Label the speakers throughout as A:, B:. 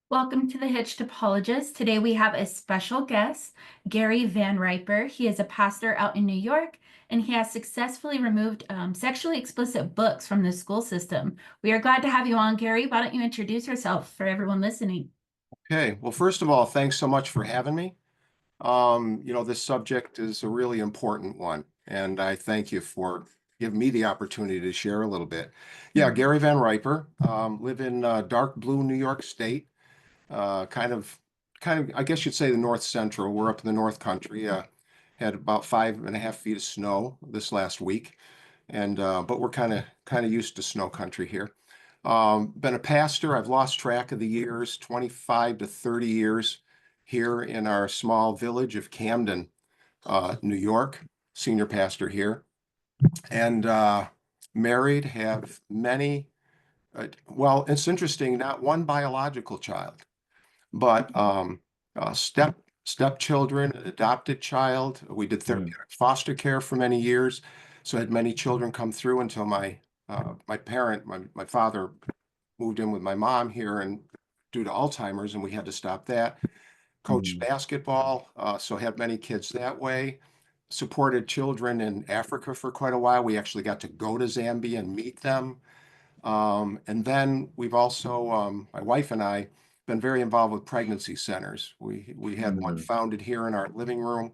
A: Welcome to the Hitched Apologist. Today we have a special guest, Gary VanRiper. He is a pastor out in New York, and he has successfully removed sexually explicit books from the school system. We are glad to have you on, Gary. Why don't you introduce yourself for everyone listening?
B: Okay, well, first of all, thanks so much for having me. This subject is a really important one, and I thank you for giving me the opportunity to share a little bit. Yeah,
A: Mhm.
B: Gary VanRiper, live in dark blue New York State, kind of, I guess you'd say the North Central. We're up in the North Country. Had about 5.5 feet of snow this last week, and but we're kind of used to snow country here. Been a pastor. I've lost track of the years, 25 to 30 years here in our small village of Camden, New York. Senior pastor here, and married. Have many. Well, it's interesting. Not one biological child, but stepchildren, an adopted child. We did
C: Mm,
B: therapeutic foster care for many years, so I had many children come through until my father moved in with my mom here and due to Alzheimer's, and we had to stop that. Coached
C: mm,
B: basketball, so had many kids that way. Supported children in Africa for quite a while. We actually got to go to Zambia and meet them. And then we've also, my wife and I, been very involved with pregnancy centers. We had one
C: mm,
B: founded here in our living room,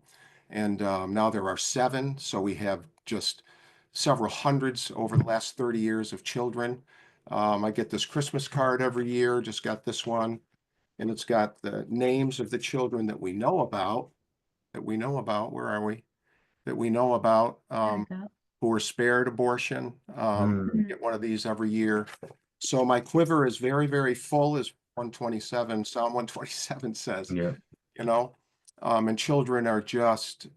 B: and now there are seven. So we have just several hundreds over the last 30 years of children. I get this Christmas card every year, just got this one, and it's got the names of the children that we know about, where are we? That we know about,
A: There we go.
B: who were spared abortion.
C: mm.
A: Mhm.
B: Get one of these every year. So my quiver is very, very full, as 127, Psalm 127 says,
C: Yeah.
B: you know. And children are just,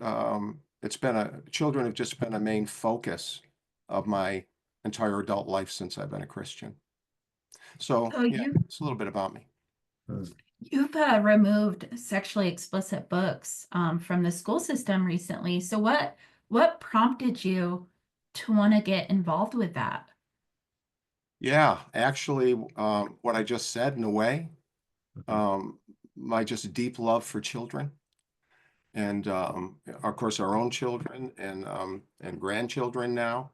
B: children have just been a main focus of my entire adult life since I've been a Christian. So
A: So
B: yeah,
A: you
B: it's a little bit about me.
C: Mm.
A: you've removed sexually explicit books from the school system recently. So what prompted you to want to get involved with that?
B: Yeah, actually, what I just said in a way,
C: Mhm.
B: um, my just deep love for children and of course our own children and grandchildren now.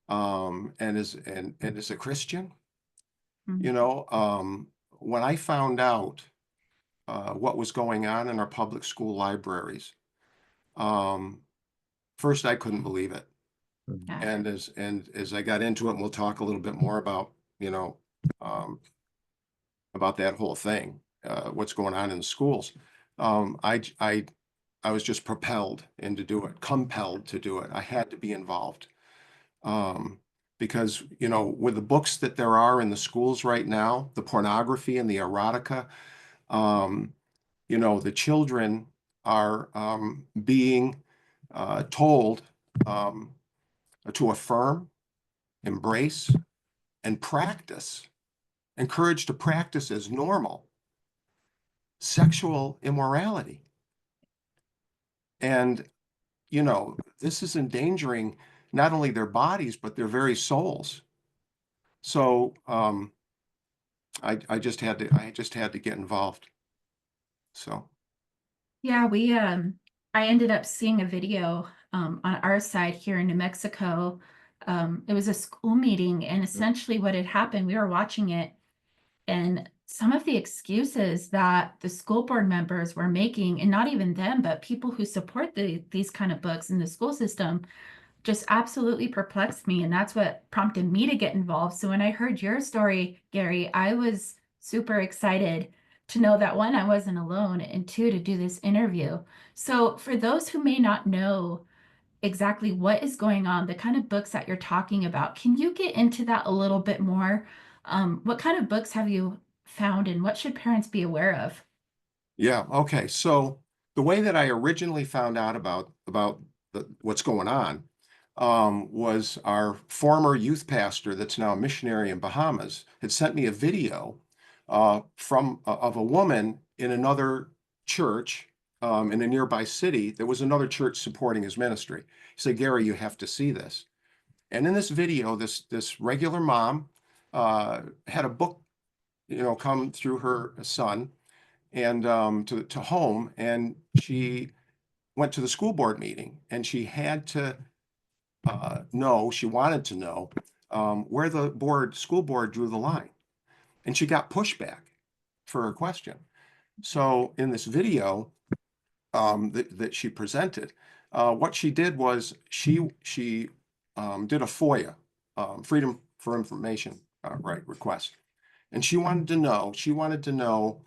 B: And as a Christian, you
A: Mhm.
B: know, when I found out what was going on in our public school libraries, um, first I couldn't believe it.
C: Mm.
A: Yeah.
B: And as I got into it, and we'll talk a little bit more about, you know, um, about that whole thing, what's going on in the schools. Um, I, j- I was just propelled into do it, compelled to do it. I had to be involved. Um, because, with the books that there are in the schools right now, the pornography and the erotica, um, the children are being told um, to affirm, embrace, and practice, encouraged to practice as normal sexual immorality. And, this is endangering not only their bodies, but their very souls. So I just had to get involved. So
A: Yeah, I ended up seeing a video on our side here in New Mexico. It was a school meeting, and
C: Mm.
A: essentially what had happened, we were watching it, and some of the excuses that the school board members were making, and not even them, but people who support these kind of books in the school system, just absolutely perplexed me. And that's what prompted me to get involved. So when I heard your story, Gary, I was super excited to know that one, I wasn't alone, and two, to do this interview. So for those who may not know exactly what is going on, the kind of books that you're talking about, can you get into that a little bit more? What kind of books have you found, and what should parents be aware of?
B: yeah, okay. So the way that I originally found out about what's going on was our former youth pastor, that's now a missionary in Bahamas, had sent me a video of a woman in another church in a nearby city. There was another church supporting his ministry. He said, "Gary, you have to see this." And in this video, this regular mom had a book come through her son and to home, and she went to the school board meeting, and she had to she wanted to know where the school board drew the line, and she got pushback for her question. So in this video that she presented, what she did was she did a FOIA, Freedom for Information right request, and she wanted to know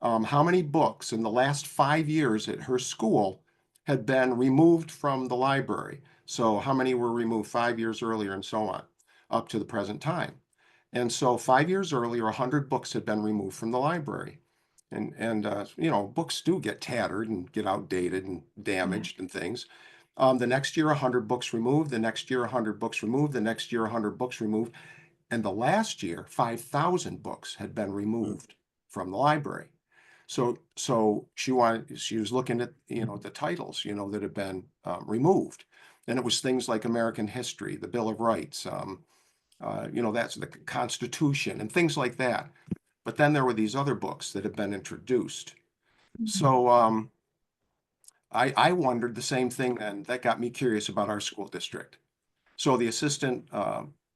B: how many books in the last 5 years at her school had been removed from the library. So how many were removed 5 years earlier, and so on, up to the present time. And so 5 years earlier, 100 books had been removed from the library. And books do get tattered and get outdated and damaged and things. The next year, 100 books removed. The next year, 100 books removed. The next year, 100 books removed. And the last year, 5,000 books had been removed from the library. So she was looking at, the titles, that had been removed. And it was things like American history, the Bill of Rights, that's the Constitution and things like that. But then there were these other books that had been introduced. So I wondered the same thing, and that got me curious about our school district. So the assistant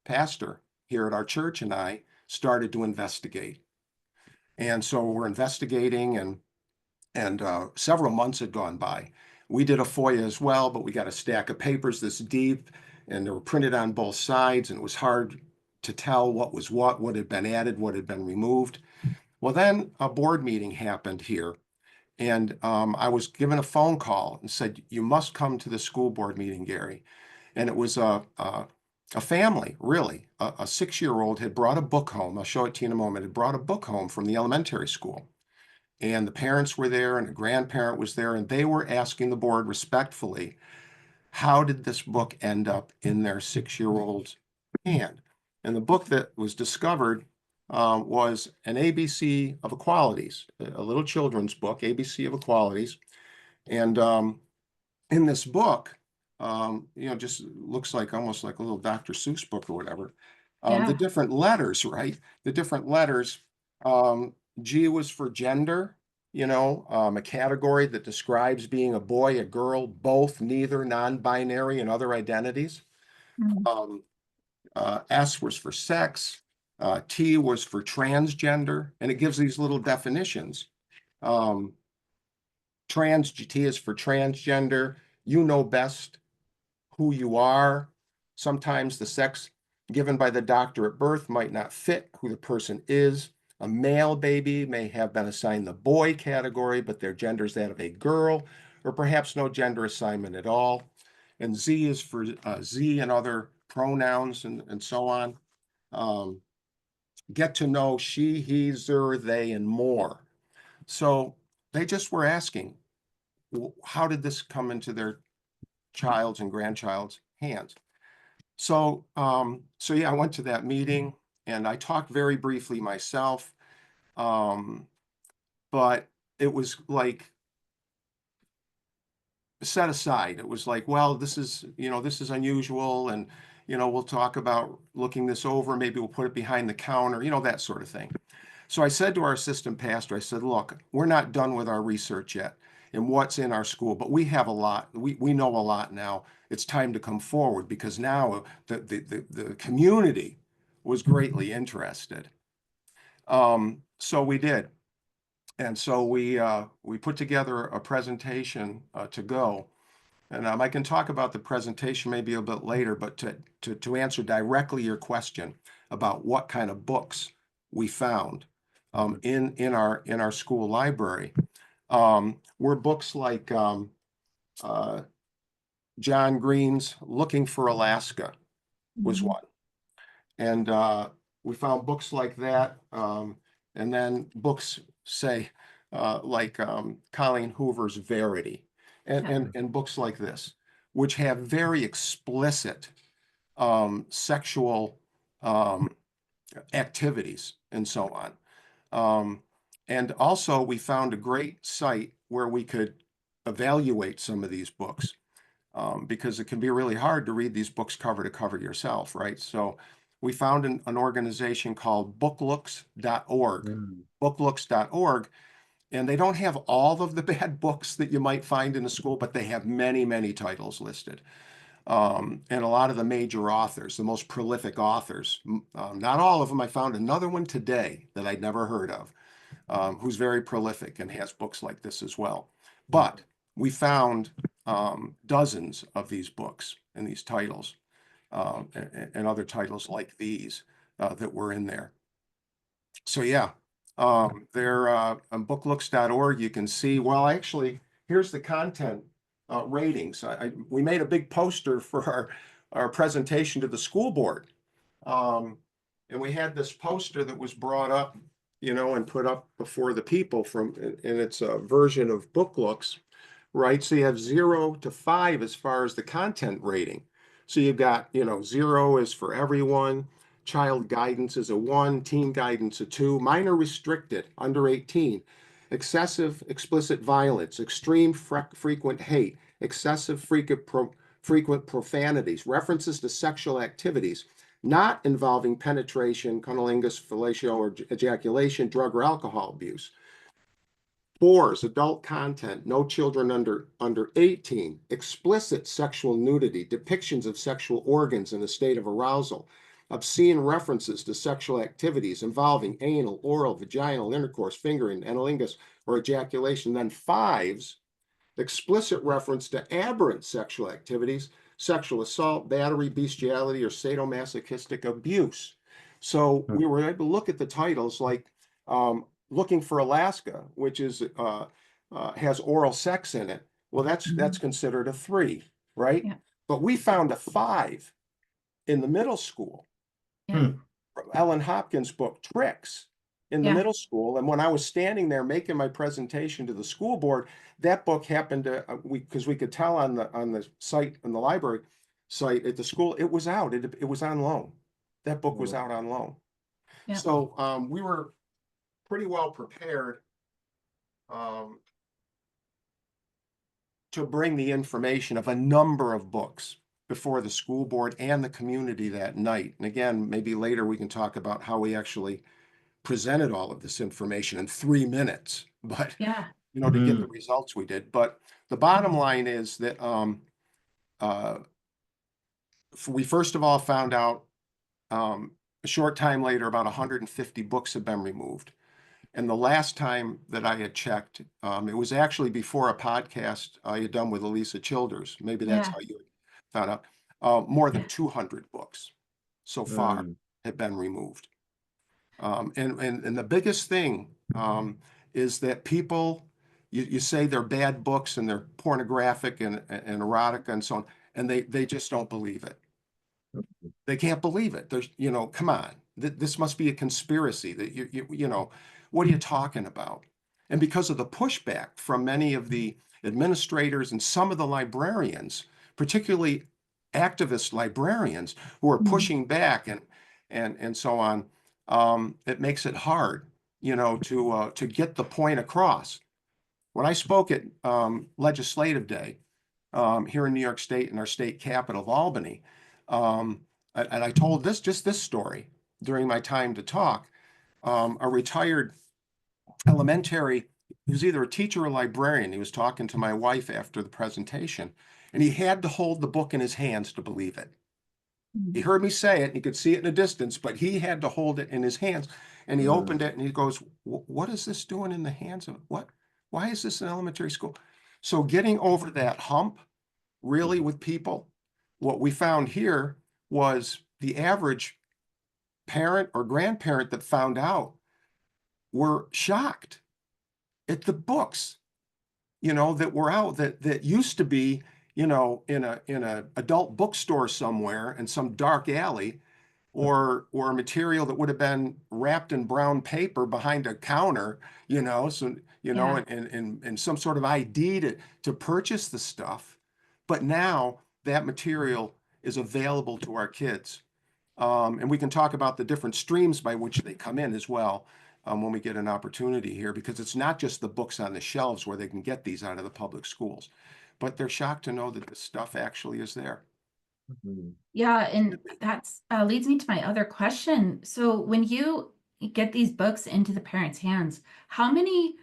B: pastor here at our church and I started to investigate. And so we're investigating, and several months had gone by. We did a FOIA as well, but we got a stack of papers this deep, and they were printed on both sides, and it was hard to tell what was what had been added, what had been removed. Well, then a board meeting happened here, and I was given a phone call and said, "You must come to the school board meeting, Gary." And it was a family, really. A 6-year-old had brought a book home. I'll show it to you in a moment. Had brought a book home from the elementary school. And the parents were there, and a grandparent was there, and they were asking the board respectfully, how did this book end up in their 6-year-old's hand? And the book that was discovered was an ABC of Equalities, a little children's book, ABC of Equalities. And in this book, just looks like almost like a little Dr. Seuss book or whatever. The different letters, right? The different letters. G was for gender, a category that describes being a boy, a girl, both, neither, non-binary, and other identities. S was for sex. T was for transgender, and it gives these little definitions. T is for transgender. You know best who you are. Sometimes the sex given by the doctor at birth might not fit who the person is. A male baby may have been assigned the boy category, but their gender is that of a girl, or perhaps no gender assignment at all. And Z is for Z and other pronouns and so on. Get to know she, he, her, they, and more. So they just were asking, how did this come into their child's and grandchild's hands? So yeah, I went to that meeting, and I talked very briefly myself, but it was like set aside. It was like, well, this is unusual, and we'll talk about looking this over. Maybe we'll put it behind the counter, that sort of thing. So I said to our assistant pastor, I said, look, we're not done with our research yet and what's in our school, but we have a lot. We know a lot now. It's time to come forward, because now the community was greatly interested. So we did. And so we put together a presentation to go. And I can talk about the presentation maybe a bit later, but to answer directly your question about what kind of books we found in our school library, were books like John Green's Looking for Alaska was one. And we found books like that, and then books, say, like Colleen Hoover's Verity, and books like this, which have very explicit sexual activities and so on. And also, we found a great site where we could evaluate some of these books, because it can be really hard to read these books cover to cover yourself, right? So we found an organization called booklooks.org.
C: Mm.
B: Booklooks.org, and they don't have all of the bad books that you might find in a school, but they have many, many titles listed. And a lot of the major authors, the most prolific authors, not all of them. I found another one today that I'd never heard of, who's very prolific and has books like this as well. But we found dozens of these books and these titles and other titles like these that were in there. So yeah, they're on booklooks.org. You can see, well, actually, here's the content ratings. We made a big poster for our presentation to the school board. And we had this poster that was brought up, and put up before the people and it's a version of Booklooks, right? So you have 0 to 5 as far as the content rating. So you've got, 0 is for everyone. Child guidance is a 1, teen guidance a 2, minor restricted, under 18, excessive explicit violence, extreme frequent hate, excessive frequent profanities, references to sexual activities not involving penetration, cunnilingus, fellatio, or ejaculation, drug or alcohol abuse. 4 is adult content, no children under 18, explicit sexual nudity, depictions of sexual organs in a state of arousal, obscene references to sexual activities involving anal, oral, vaginal intercourse, fingering, anilingus, or ejaculation. Then 5's explicit reference to aberrant sexual activities, sexual assault, battery, bestiality, or sadomasochistic abuse. So we were able to look at the titles like Looking for Alaska, which is has oral sex in it. Well, that's considered a 3, right?
A: Yeah.
B: But we found a 5 in the middle school.
A: Yeah.
B: Ellen Hopkins' book, Tricks, in the
A: Yeah.
B: middle school. And when I was standing there making my presentation to the school board, that book happened to, because we could tell on the site, on the library site at the school, it was out. It was on loan. That book was out on loan.
A: Yeah.
B: So we were pretty well prepared to bring the information of a number of books before the school board and the community that night. And again, maybe later we can talk about how we actually presented all of this information in 3 minutes, but
A: Yeah.
B: to get the results we did. But the bottom line is that we first of all found out a short time later about 150 books had been removed. And the last time that I had checked, it was actually before a podcast I had done with Elisa Childers. Maybe that's
A: Yeah.
B: how you found out. More than 200 books so far have been removed. And the biggest thing is that people, you say they're bad books and they're pornographic and erotic and so on, and they just don't believe it. They can't believe it. There's, come on, this must be a conspiracy that what are you talking about? And because of the pushback from many of the administrators and some of the librarians, particularly activist librarians who are pushing back and so on, it makes it hard, to get the point across. When I spoke at Legislative Day here in New York State, in our state capital of Albany, and I told this story during my time to talk. A retired elementary, he was either a teacher or librarian. He was talking to my wife after the presentation, and he had to hold the book in his hands to believe it. He heard me say it, and he could see it in the distance, but he had to hold it in his hands. And he opened it, and he goes, "What is this doing in the hands of what? Why is this in elementary school?" So getting over that hump, really, with people, what we found here was the average parent or grandparent that found out were shocked at the books, that were out that used to be, in a adult bookstore somewhere in some dark alley, or material that would have been wrapped in brown paper behind a counter, so and some sort of ID to purchase the stuff. But now that material is available to our kids. And we can talk about the different streams by which they come in as well when we get an opportunity here, because it's not just the books on the shelves where they can get these out of the public schools, but they're shocked to know that this stuff actually is there.
C: Mhm.
A: Yeah, and that's leads me to my other question. So when you get these books into the parents' hands, how many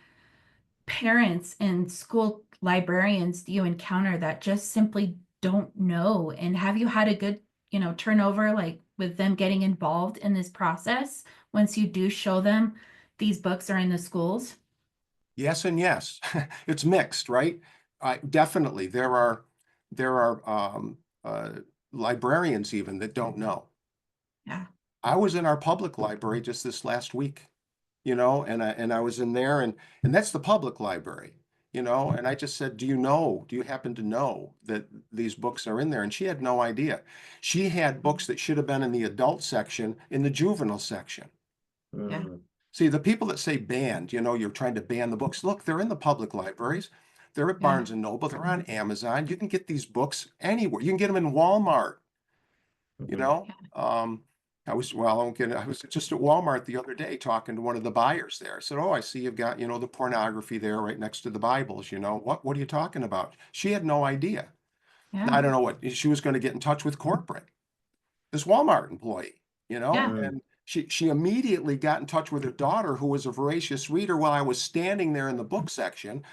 A: parents and school librarians do you encounter that just simply don't know? And have you had a good, turnover like with them getting involved in this process once you do show them these books are in the schools?
B: Yes and yes. It's mixed, right? Definitely, there are librarians even that don't know.
A: Yeah.
B: I was in our public library just this last week, and I was in there, and that's the public library, and I just said, do you happen to know that these books are in there? And she had no idea. She had books that should have been in the adult section in the juvenile section.
A: Yeah.
B: See, the people that say banned, you're trying to ban the books. Look, they're in the public libraries. They're at
A: Yeah.
B: Barnes and Noble. They're on Amazon. You can get these books anywhere. You can get them in Walmart, you
C: Mhm.
B: know? I was just at Walmart the other day talking to one of the buyers there. I said, "Oh, I see you've got, the pornography there right next to the Bibles, What are you talking about?" She had no idea. Now,
A: Yeah.
B: I don't know what she was going to get in touch with corporate, this Walmart employee,
A: Yeah.
B: and she immediately got in touch with her daughter, who was a voracious reader, while I was standing there in the book section,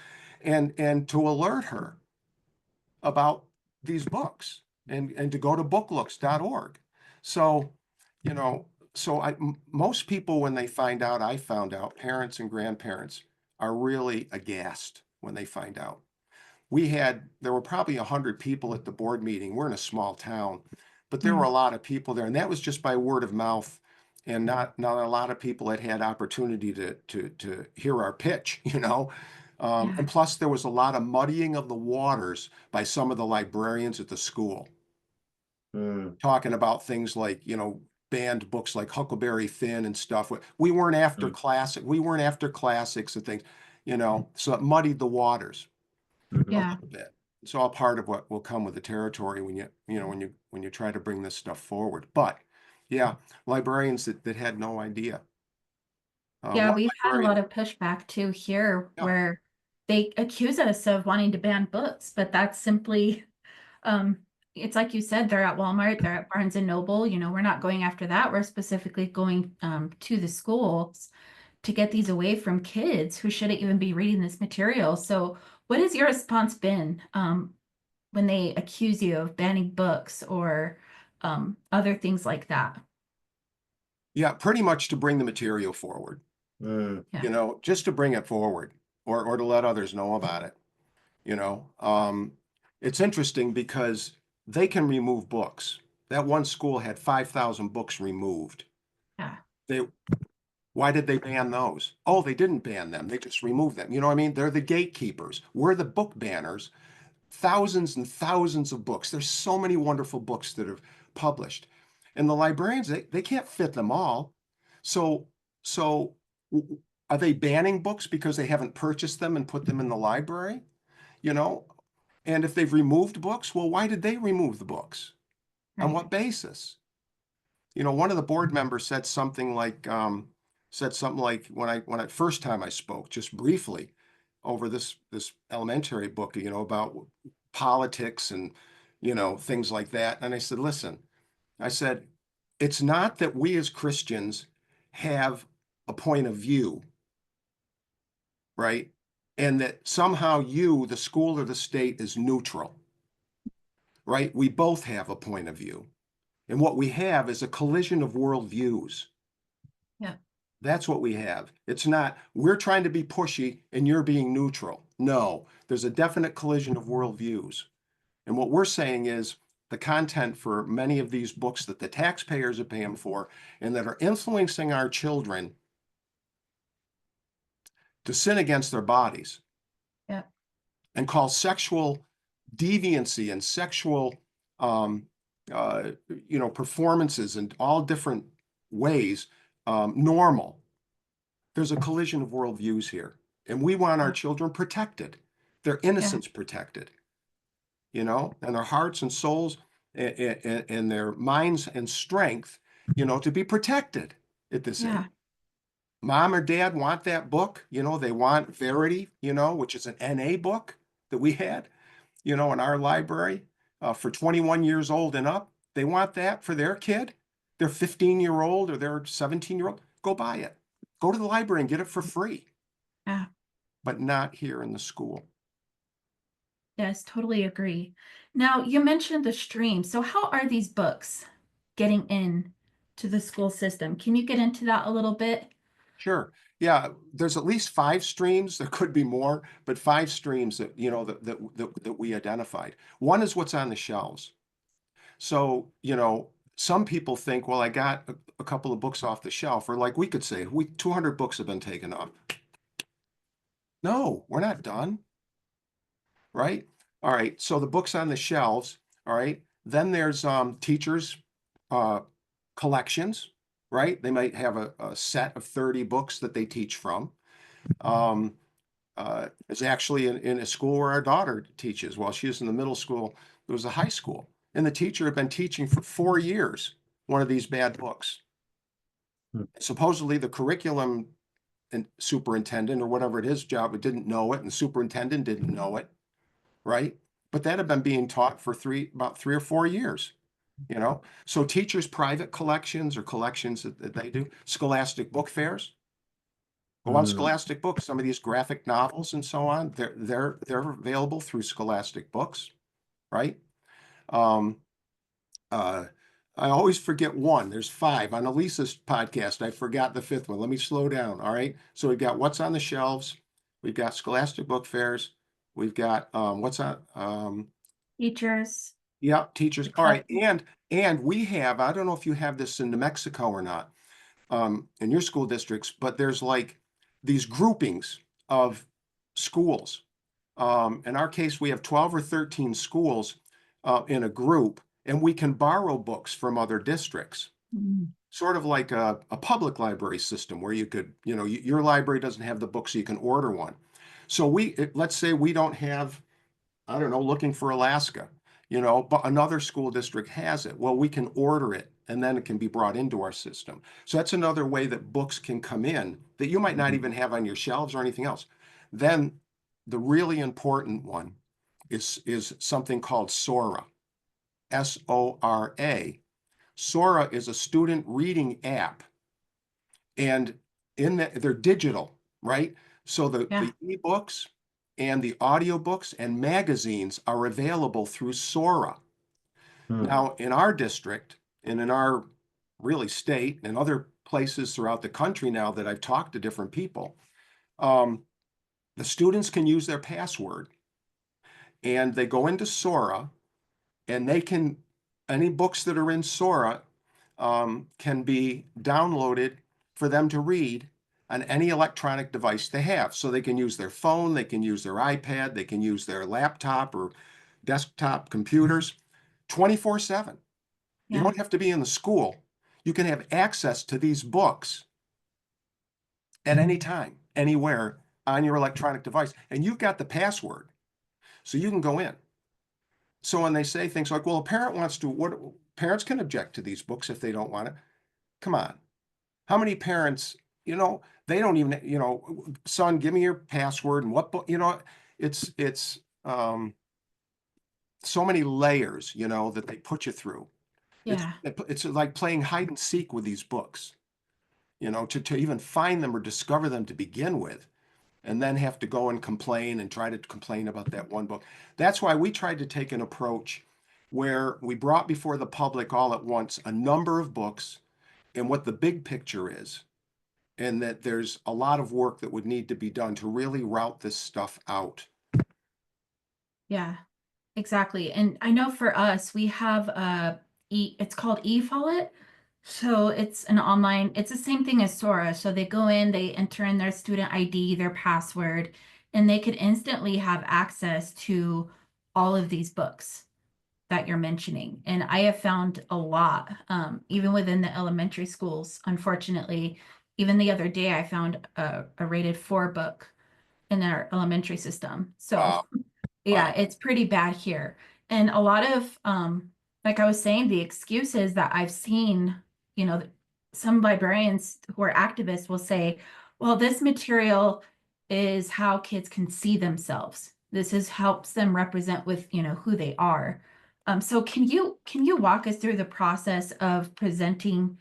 B: and to alert her about these books and to go to booklooks.org. So, you know, most people, when they find out, I found out, parents and grandparents are really aghast when they find out. There were probably 100 people at the board meeting. We're in a small town, but there were a
A: Mm.
B: lot of people there, and that was just by word of mouth, and not a lot of people had opportunity to hear our pitch,
A: Yeah.
B: and plus there was a lot of muddying of the waters by some of the librarians at the school,
C: Mhm.
B: talking about things like, banned books like Huckleberry Finn and stuff. We weren't after classics and things, so it muddied the waters a
C: Mhm.
A: Yeah.
B: little bit. It's all part of what will come with the territory when you try to bring this stuff forward. But yeah, librarians that had no idea.
A: Yeah,
B: One
A: we've had a
B: librarian,
A: lot of pushback too here
B: yeah,
A: where they accuse us of wanting to ban books, but that's simply um it's like you said, they're at Walmart, they're at Barnes and Noble, we're not going after that. We're specifically going to the schools to get these away from kids who shouldn't even be reading this material. So what has your response been when they accuse you of banning books or other things like that?
B: yeah, pretty much to bring the material forward,
C: Mhm.
A: Yeah.
B: just to bring it forward, or to let others know about it. It's interesting because they can remove books. That one school had 5,000 books removed.
A: Yeah.
B: They Why did they ban those? Oh, they didn't ban them. They just removed them. You know what I mean? They're the gatekeepers. We're the book banners. Thousands and thousands of books. There's so many wonderful books that are published. And the librarians, they can't fit them all. So, so are they banning books because they haven't purchased them and put them in the library? You know, and if they've removed books, well, why did they remove the books? On
A: Right.
B: what basis? One of the board members said something like when I first time I spoke, just briefly, over this elementary book, about politics and things like that. And I said, listen, I said, it's not that we as Christians have a point of view, right? And that somehow you, the school or the state, is neutral, right? We both have a point of view. And what we have is a collision of worldviews.
A: Yeah.
B: That's what we have. It's not, we're trying to be pushy and you're being neutral. No, there's a definite collision of worldviews. And what we're saying is the content for many of these books that the taxpayers are paying for and that are influencing our children to sin against their bodies
A: Yeah.
B: and call sexual deviancy and sexual um, uh, performances in all different ways normal. There's a collision of worldviews here, and we want our
A: Yeah.
B: children protected, their
A: Yeah.
B: innocence protected, and their hearts and souls and their minds and strength, to be protected at this age.
A: Yeah.
B: Mom or dad want that book, they want Verity, which is an NA book that we had, in our library. for 21 years old and up, they want that for their kid, their 15-year-old or their 17-year-old, go buy it. Go to the library and get it for free,
A: Yeah.
B: but not here in the school.
A: Yes, totally agree. Now, you mentioned the stream. So how are these books getting in to the school system? Can you get into that a little bit?
B: Sure. Yeah, there's at least 5 streams. There could be more, but 5 streams that, you know, that we identified. One is what's on the shelves. So, you know, some people think, well, I got a couple of books off the shelf, or like we could say, 200 books have been taken off. No, we're not done, right? All right, so the books on the shelves, all right. Then there's teachers' collections, right? They might have a set of 30 books that they teach from. It's actually in a school where our daughter teaches. While she was in the middle school, it was a high school. And the teacher had been teaching for 4 years one of these bad books.
C: Hmm.
B: Supposedly the curriculum and superintendent or whatever it is job, it didn't know it, and the superintendent didn't know it, right? But that had been being taught for about 3 or 4 years, you know? So teachers' private collections or collections that they do, scholastic book fairs. Go on Scholastic Books, some of these graphic novels and so on, they're available through Scholastic Books, right? Um, uh, I always forget one. There's 5 on Elisa's podcast. I forgot the 5th one. Let me slow down. All right. So we've got what's on the shelves. We've got Scholastic Book Fairs. We've got what's on
A: Teachers.
B: yeah, teachers. All right. And we have, I don't know if you have this in New Mexico or not, in your school districts, but there's like these groupings of schools. In our case, we have 12 or 13 schools in a group, and we can borrow books from other districts,
A: Mm,
B: sort of like a public library system where you could, you know, your library doesn't have the book, so you can order one. So let's say we don't have, I don't know, Looking for Alaska, you know, but another school district has it. Well, we can order it and then it can be brought into our system. So that's another way that books can come in that you might not even have on your shelves or anything else. Then the really important one is something called Sora, Sora. Sora is a student reading app, and they're digital, right? So
A: yeah.
B: the ebooks and the audiobooks and magazines are available through Sora. Now, in our district and in our really state and other places throughout the country now that I've talked to different people, the students can use their password and they go into Sora and they can, any books that are in Sora can be downloaded for them to read on any electronic device they have. So they can use their phone, they can use their iPad, they can use their laptop or desktop computers 24/7. You
A: Yeah.
B: don't have to be in the school. You can have access to these books at any time, anywhere on your electronic device. And you've got the password, so you can go in. So when they say things like, well, a parent wants to, what parents can object to these books if they don't want it. Come on. How many parents, you know, they don't even, you know, son, give me your password and what book, you know, it's so many layers, you know, that they put you through.
A: Yeah.
B: It's like playing hide and seek with these books, you know, to even find them or discover them to begin with, and then have to go and complain and try to complain about that one book. That's why we tried to take an approach where we brought before the public all at once a number of books and what the big picture is, and that there's a lot of work that would need to be done to really route this stuff out.
A: Yeah. Exactly. And I know for us, we have it's called eFollet. So it's an online, it's the same thing as Sora. So they go in, they enter in their student ID, their password, and they could instantly have access to all of these books that you're mentioning. And I have found a lot, even within the elementary schools, unfortunately. Even the other day, I found a rated 4 book in our elementary system. So
B: Wow.
A: yeah,
B: Wow.
A: it's pretty bad here. And a lot of, like I was saying, the excuses that I've seen, you know, some librarians who are activists will say, well, this material is how kids can see themselves. This is helps them represent with, you know, who they are. So can you walk us through the process of presenting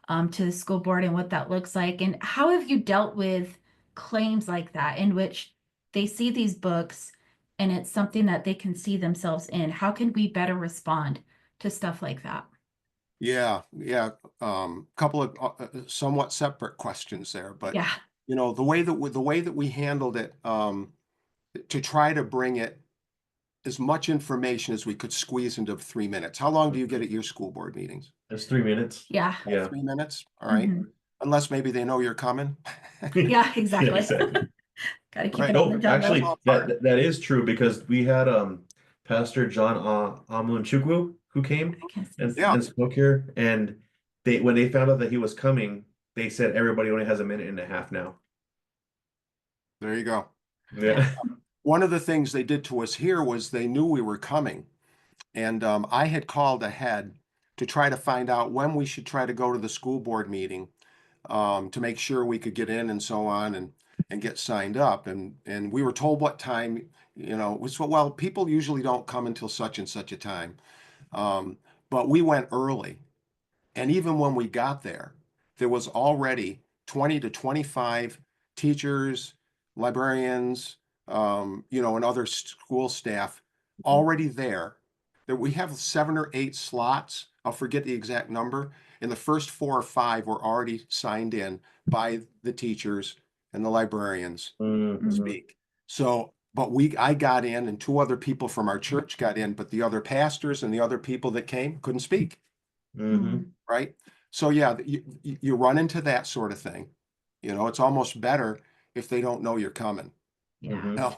A: to the school board and what that looks like? And how have you dealt with claims like that in which they see these books and it's something that they can see themselves in? How can we better respond to stuff like that?
B: Yeah, yeah. Couple of somewhat separate questions there, but
A: Yeah.
B: you know, the way that we handled it, to try to bring it as much information as we could squeeze into 3 minutes. How long do you get at your school board meetings?
C: It's 3 minutes.
A: Yeah.
C: Yeah.
B: 3 minutes? All right.
A: Mhm.
B: Unless maybe they know you're coming.
A: Yeah,
C: Yeah,
A: exactly.
C: exactly.
A: Gotta keep
B: Right.
A: it on the
C: No,
A: down low.
C: actually, that is true because we had Pastor John Amunchukwu who came
A: I can't
C: and
A: see.
B: Yeah,
C: spoke here, and they when they found out that he was coming, they said everybody only has a minute and a half now.
B: there you go.
C: Yeah.
B: One of the things they did to us here was they knew we were coming. And I had called ahead to try to find out when we should try to go to the school board meeting, to make sure we could get in and so on and get signed up. And we were told what time, you know, was, well, people usually don't come until such and such a time. Um, but we went early. And even when we got there, there was already 20 to 25 teachers, librarians, you know, and other school staff already there. That we have 7 or 8 slots. I'll forget the exact number. And the first 4 or 5 were already signed in by the teachers and the librarians to
C: Mhm.
B: speak. So, but I got in and 2 other people from our church got in, but the other pastors and the other people that came couldn't speak.
C: Mhm.
B: Right? So yeah, you run into that sort of thing. You know, it's almost better if they don't know you're coming.
A: Yeah.
C: Mhm.
B: No,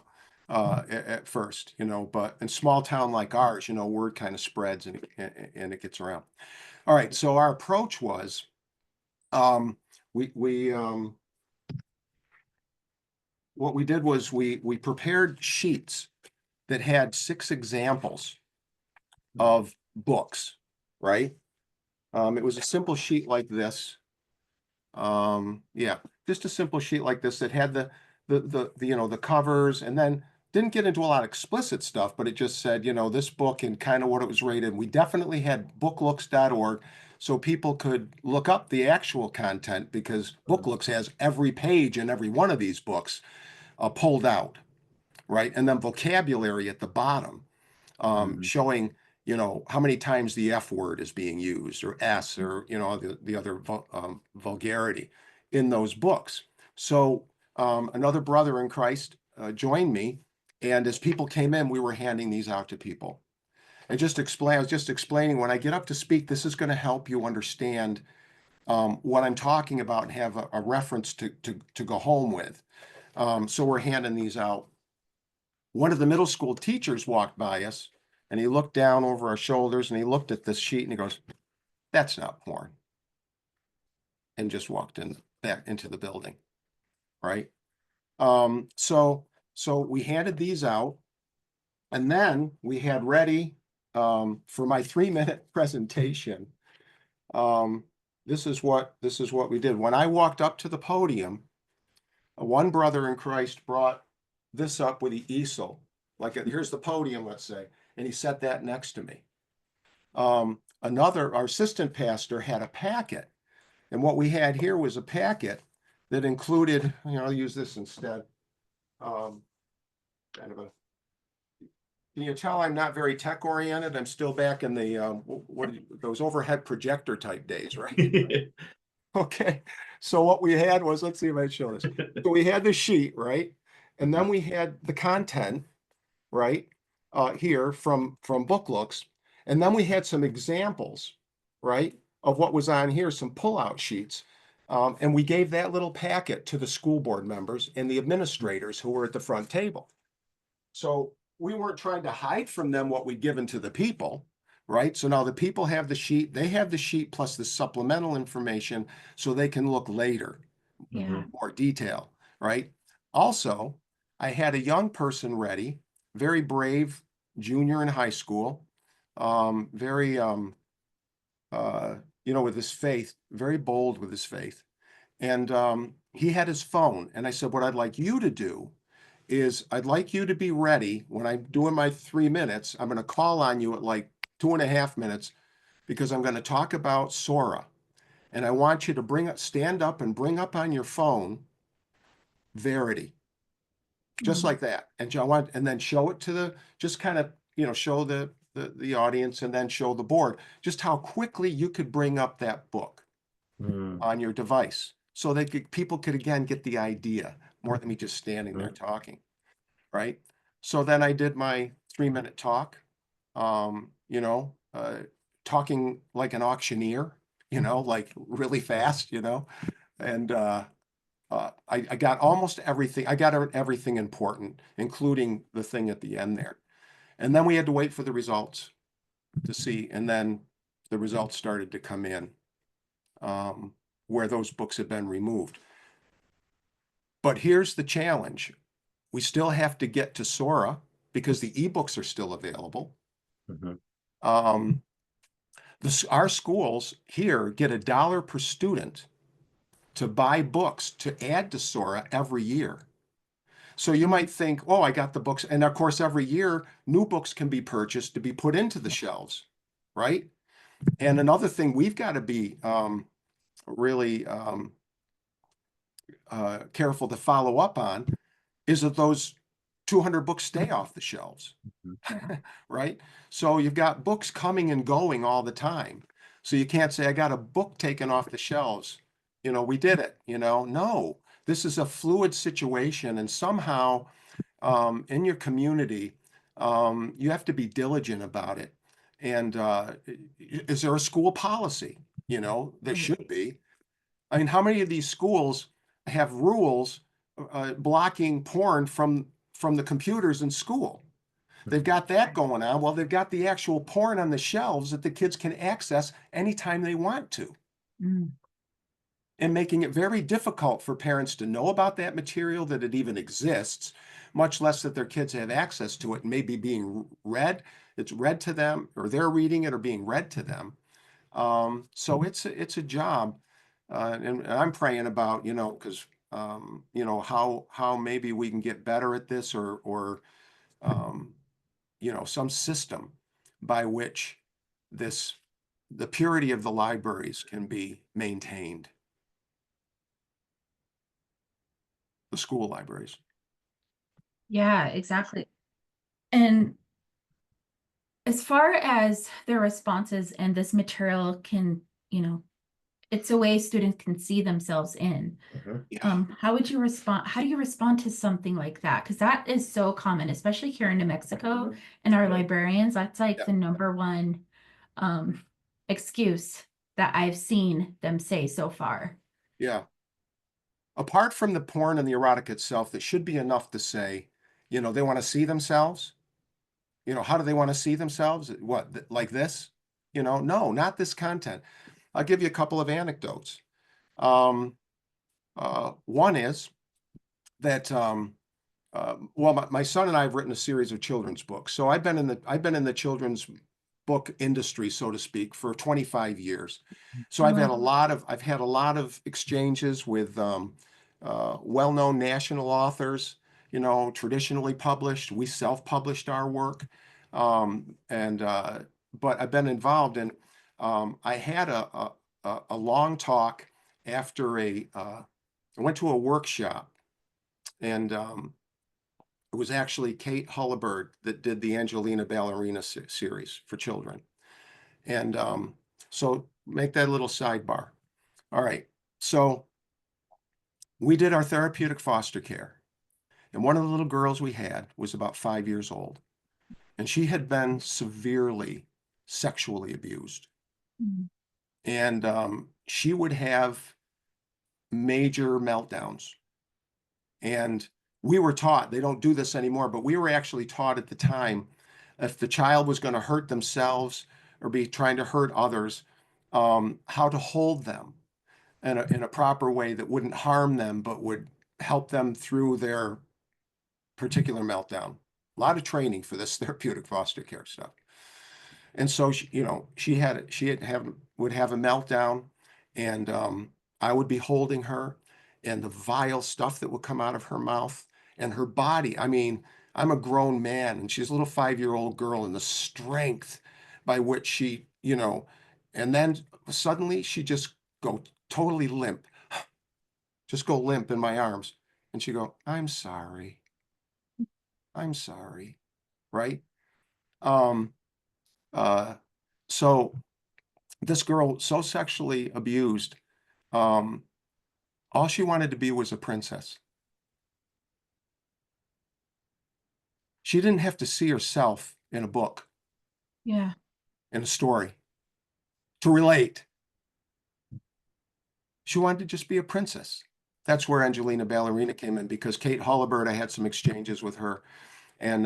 B: at first, you know, but in small town like ours, you know, word kind of spreads and it gets around. All right, so our approach was, um, we what we did was we prepared sheets that had 6 examples of books, right? It was a simple sheet like this. Yeah, just a simple sheet like this that had the you know, the covers, and then didn't get into a lot of explicit stuff, but it just said, you know, this book and kind of what it was rated. We definitely had booklooks.org so people could look up the actual content because Booklooks has every page in every one of these books pulled out, right? And then vocabulary at the bottom,
C: Mhm.
B: showing, you know, how many times the F word is being used or S or, you know, the other vulgarity in those books. So another brother in Christ joined me. And as people came in, we were handing these out to people. And I was just explaining when I get up to speak, this is going to help you understand what I'm talking about and have a reference to go home with. So we're handing these out. One of the middle school teachers walked by us and he looked down over our shoulders and he looked at this sheet and he goes, "That's not porn." And just walked in back into the building, right? So we handed these out and then we had ready for my 3 minute presentation. This is what we did. When I walked up to the podium, one brother in Christ brought this up with the easel. Like, here's the podium, let's say, and he set that next to me. Our assistant pastor had a packet, and what we had here was a packet that included, you know, I'll use this instead. Kind of a, can you tell I'm not very tech oriented? I'm still back in the, those overhead projector type days, right? Okay, so what we had was, let's see if I can show this. So we had the sheet, right? And then we had the content, right? Here from Booklooks. And then we had some examples, right? Of what was on here, some pullout sheets. And we gave that little packet to the school board members and the administrators who were at the front table. So we weren't trying to hide from them what we'd given to the people, right? So now the people have the sheet, they have the sheet plus the supplemental information so they can look later,
A: Yeah.
B: more detail, right? Also, I had a young person ready, very brave, junior in high school, very, you know, with his faith, very bold with his faith. And he had his phone. And I said, what I'd like you to do is I'd like you to be ready when I'm doing my 3 minutes. I'm going to call on you at like 2.5 minutes, because I'm going to talk about Sora. And I want you to stand up and bring up on your phone Verity, just like that. And and then show it to just kind of, show the audience, and then show the board just how quickly you could bring up that book on your device. So people could again get the idea more than me just standing there talking, right? So then I did my 3-minute talk, talking like an auctioneer, like really fast, and I got almost everything. I got everything important, including the thing at the end there. And then we had to wait for the results to see, and then the results started to come in, where those books had been removed. But here's the challenge. We still have to get to Sora because the ebooks are still available. Our schools here get $1 per student to buy books to add to Sora every year. So you might think, oh, I got the books. And of course, every year, new books can be purchased to be put into the shelves, right? And another thing we've got to be really careful to follow up on is that those 200 books stay off the shelves, right? So you've got books coming and going all the time. So you can't say, I got a book taken off the shelves. We did it, no, this is a fluid situation. And somehow in your community, you have to be diligent about it. And is there a school policy? There should be. I mean, how many of these schools have rules blocking porn from the computers in school? They've got that going on. Well, they've got the actual porn on the shelves that the kids can access anytime they want to. And making it very difficult for parents to know about that material, that it even exists, much less that their kids have access to it and maybe being read. It's read to them, or they're reading it or being read to them. So it's a job. And I'm praying about, because, how maybe we can get better at this, or some system by which the purity of the libraries can be maintained. The school libraries.
A: Yeah, exactly. And as far as their responses and this material can, it's a way students can see themselves in. How would you respond? How do you respond to something like that? Because that is so common, especially here in New Mexico, and our librarians. That's like the number one excuse that I've seen them say so far.
B: Yeah. Apart from the porn and the erotic itself, that should be enough to say, they want to see themselves. How do they want to see themselves? What, like this? No, not this content. I'll give you a couple of anecdotes. One is that, well, my son and I have written a series of children's books. So I've been in the children's book industry, so to speak, for 25 years. So I've had a lot of exchanges with well-known national authors, traditionally published. We self-published our work. But I've been involved in, I had a long talk after I went to a workshop, and it was actually Kate Hullibird that did the Angelina Ballerina series for children. And so make that a little sidebar. All right. So we did our therapeutic foster care. And one of the little girls we had was about 5 years old. And she had been severely sexually abused. And she would have major meltdowns. And we were taught, they don't do this anymore, but we were actually taught at the time, if the child was going to hurt themselves or be trying to hurt others, how to hold them in a proper way that wouldn't harm them, but would help them through their particular meltdown. A lot of training for this therapeutic foster care stuff. And so, she would have a meltdown, and I would be holding her, and the vile stuff that would come out of her mouth and her body. I mean, I'm a grown man, and she's a little 5-year-old girl, and the strength by which she, and then suddenly she just go totally limp, just go limp in my arms. And she go, I'm sorry. I'm sorry. Right. Um, uh, so this girl so sexually abused, um, all she wanted to be was a princess. She didn't have to see herself in a book,
A: Yeah.
B: in a story to relate. She wanted to just be a princess. That's where Angelina Ballerina came in, because Kate Hullibert, I had some exchanges with her, and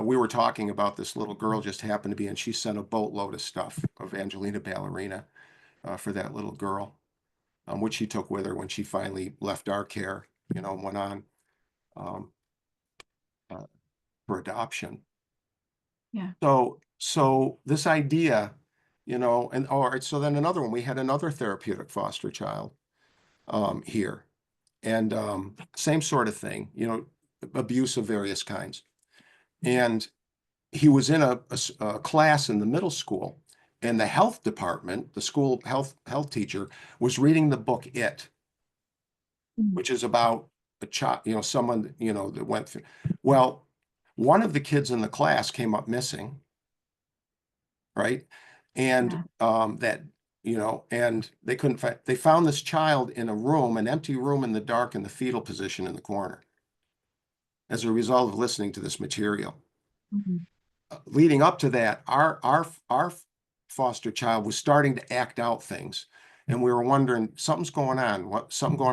B: we were talking about this little girl just happened to be, and she sent a boatload of stuff of Angelina Ballerina for that little girl, which she took with her when she finally left our care, and went on um, uh, for adoption.
A: Yeah.
B: So this idea, and all right, so then another one, we had another therapeutic foster child here. And same sort of thing, abuse of various kinds. And he was in a class in the middle school, and the health department, the school health teacher, was reading the book It, which is about a child, someone, that went through. Well, one of the kids in the class came up missing, right? And that, and they couldn't find, they found this child in a room, an empty room in the dark, in the fetal position in the corner, as a result of listening to this material.
A: Mhm.
B: Leading up to that, our foster child was starting to act out things, and we were wondering, something going on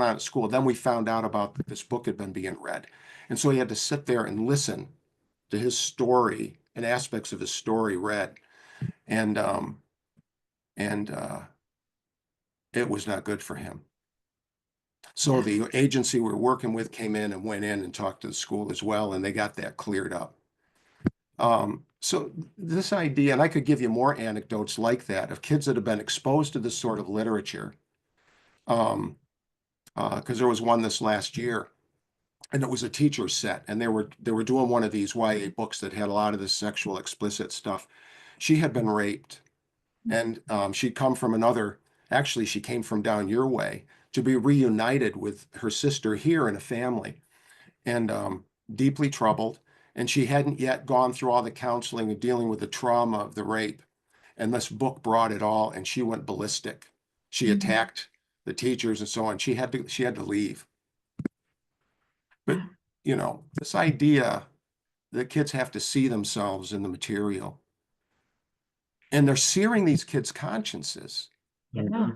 B: at school. Then we found out about this book had been being read, and so he had to sit there and listen to his story and aspects of his story read, and it was not good for him. So the agency we were working with came in and went in and talked to the school as well, and they got that cleared up. So this idea, and I could give you more anecdotes like that of kids that have been exposed to this sort of literature. Because there was one this last year, and it was a teacher's set, and they were doing one of these YA books that had a lot of this sexual explicit stuff. She had been raped, and she'd come from actually she came from down your way to be reunited with her sister here in a family, and deeply troubled. And she hadn't yet gone through all the counseling and dealing with the trauma of the rape. And this book brought it all, and she went ballistic. She attacked the teachers and so on. She had to leave. But this idea that kids have to see themselves in the material, and they're searing these kids' consciences.
A: Yeah.